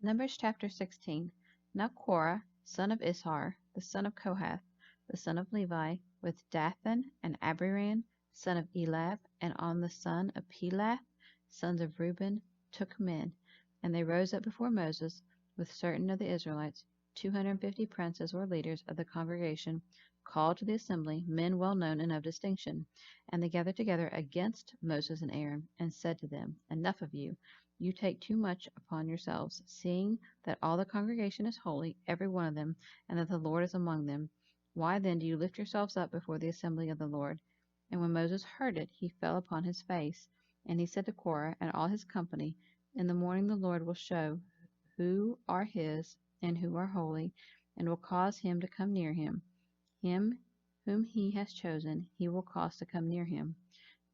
Numbers chapter 16. Now Korah, son of Ishar, the son of Kohath, the son of Levi, with Dathan and Abiram, son of Elab, and on the son of Pelath, sons of Reuben, took men. And they rose up before Moses with certain of the Israelites, 250 princes or leaders of the congregation, called to the assembly, men well known and of distinction. And they gathered together against Moses and Aaron, and said to them, Enough of you. You take too much upon yourselves, seeing that all the congregation is holy, every one of them, and that the Lord is among them. Why then do you lift yourselves up before the assembly of the Lord? And when Moses heard it, he fell upon his face. And he said to Korah and all his company, In the morning the Lord will show who are his and who are holy, and will cause him to come near him. Him whom he has chosen, he will cause to come near him.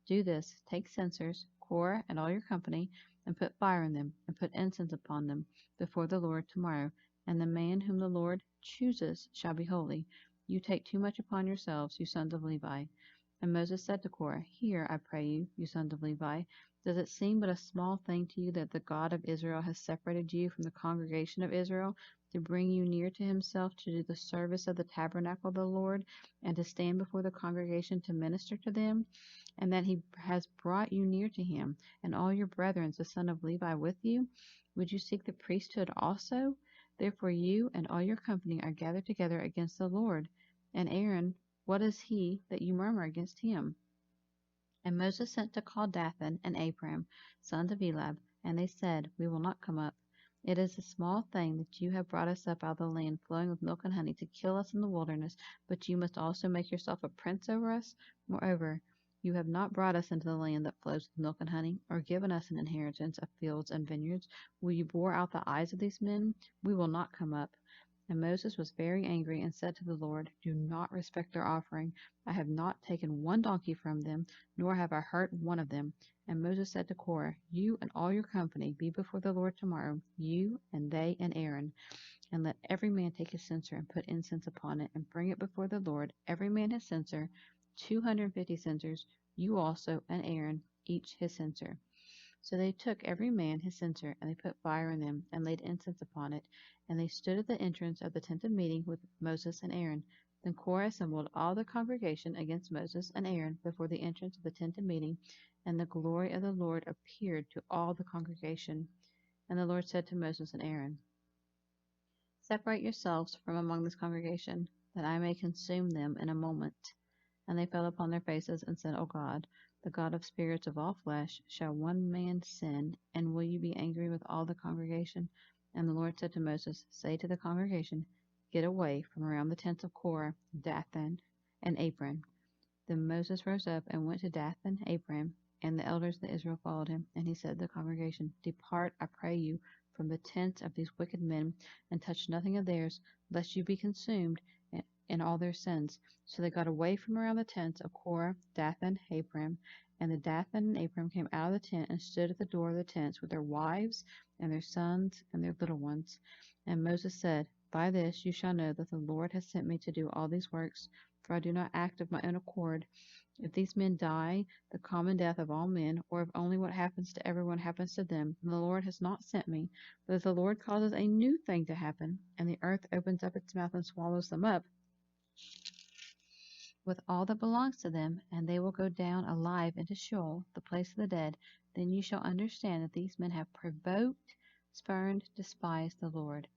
Do this, take censers, Korah and all your company, and put fire in them, and put incense upon them, before the Lord tomorrow. And the man whom the Lord chooses shall be holy. You take too much upon yourselves, you sons of Levi. And Moses said to Korah, Hear, I pray you, you sons of Levi. Does it seem but a small thing to you that the God of Israel has separated you from the congregation of Israel, to bring you near to himself, to do the service of the tabernacle of the Lord, and to stand before the congregation to minister to them? And that he has brought you near to him, and all your brethren, the son of Levi, with you? Would you seek the priesthood also? Therefore you and all your company are gathered together against the Lord. And Aaron, what is he that you murmur against him? And Moses sent to call Dathan and Abiram, sons of Elab, and they said, We will not come up. It is a small thing that you have brought us up out of the land flowing with milk and honey, to kill us in the wilderness, but you must also make yourself a prince over us. Moreover, you have not brought us into the land that flows with milk and honey, or given us an inheritance of fields and vineyards. Will you bore out the eyes of these men? We will not come up. And Moses was very angry and said to the Lord, Do not respect their offering. I have not taken one donkey from them, nor have I hurt one of them. And Moses said to Korah, You and all your company be before the Lord tomorrow, you and they and Aaron. And let every man take his censer and put incense upon it, and bring it before the Lord, every man his censer, 250 censers, you also and Aaron, each his censer. So they took every man his censer, and they put fire in them, and laid incense upon it. And they stood at the entrance of the tent of meeting with Moses and Aaron. Then Korah assembled all the congregation against Moses and Aaron before the entrance of the tent of meeting, and the glory of the Lord appeared to all the congregation. And the Lord said to Moses and Aaron, Separate yourselves from among this congregation, that I may consume them in a moment. And they fell upon their faces and said, O God, the God of spirits of all flesh, shall one man sin, and will you be angry with all the congregation? And the Lord said to Moses, Say to the congregation, Get away from around the tents of Korah, Dathan, and Abiram. Then Moses rose up and went to Dathan, Abiram, and the elders of Israel followed him. And he said to the congregation, Depart, I pray you, from the tents of these wicked men, and touch nothing of theirs, lest you be consumed in all their sins. So they got away from around the tents of Korah, Dathan, Abiram, and the Dathan and Abiram came out of the tent and stood at the door of the tents with their wives and their sons and their little ones. And Moses said, By this you shall know that the Lord has sent me to do all these works, for I do not act of my own accord. If these men die the common death of all men, or if only what happens to everyone happens to them, then the Lord has not sent me. But if the Lord causes a new thing to happen, and the earth opens up its mouth and swallows them up, with all that belongs to them, and they will go down alive into Sheol, the place of the dead, then you shall understand that these men have provoked, spurned, despised the Lord.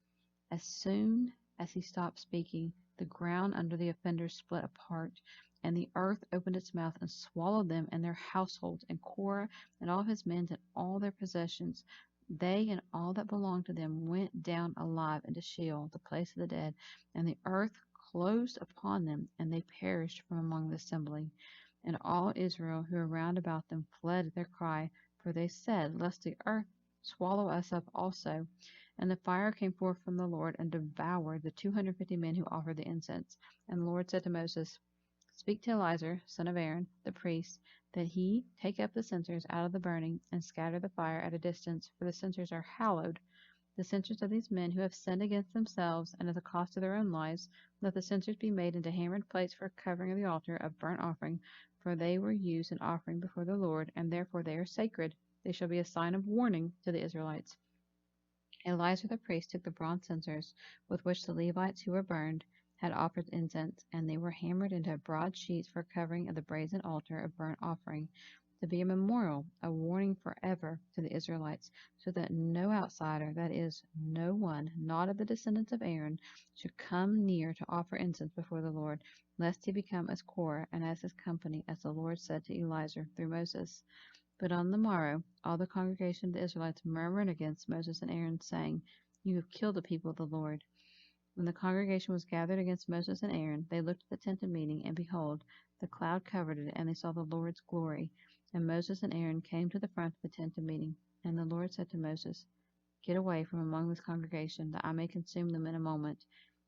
As soon as he stopped speaking, the ground under the offenders split apart, and the earth opened its mouth and swallowed them and their households, and Korah and all his men and all their possessions. They and all that belonged to them went down alive into Sheol, the place of the dead, and the earth closed upon them, and they perished from among the assembly. And all Israel who were round about them fled at their cry, for they said, Lest the earth swallow us up also. And the fire came forth from the Lord, and devoured the 250 men who offered the incense. And the Lord said to Moses, Speak to Eleazar, son of Aaron, the priest, that he take up the censers out of the burning, and scatter the fire at a distance, for the censers are hallowed. The censers of these men who have sinned against themselves, and at the cost of their own lives, let the censers be made into hammered plates for a covering of the altar of burnt offering, for they were used in offering before the Lord, and therefore they are sacred. They shall be a sign of warning to the Israelites. Eleazar the priest took the bronze censers with which the Levites who were burned had offered incense, and they were hammered into broad sheets for covering of the brazen altar of burnt offering, to be a memorial, a warning forever to the Israelites, so that no outsider, that is, no one not of the descendants of Aaron, should come near to offer incense before the Lord, lest he become as Korah and as his company, as the Lord said to Eleazar through Moses. But on the morrow all the congregation of the Israelites murmured against Moses and Aaron, saying, You have killed the people of the Lord. When the congregation was gathered against Moses and Aaron, they looked at the tent of meeting, and behold, the cloud covered it, and they saw the Lord's glory. And Moses and Aaron came to the front of the tent of meeting. And the Lord said to Moses, Get away from among this congregation, that I may consume them in a moment.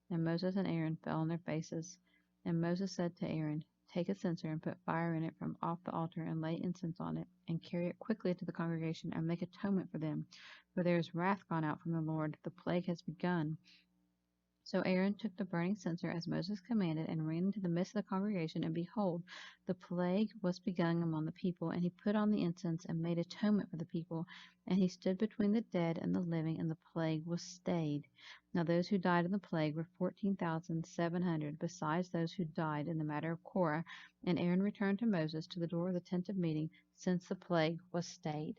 And Moses and Aaron fell on their faces. And Moses said to Aaron, Take a censer and put fire in it from off the altar, and lay incense on it, and carry it quickly to the congregation, and make atonement for them. For there is wrath gone out from the Lord, the plague has begun. So Aaron took the burning censer as Moses commanded, and ran into the midst of the congregation, and behold, the plague was begun among the people. And he put on the incense, and made atonement for the people. And he stood between the dead and the living, and the plague was stayed. Now those who died in the plague were 14,700, besides those who died in the matter of Korah. And Aaron returned to Moses to the door of the tent of meeting, since the plague was stayed.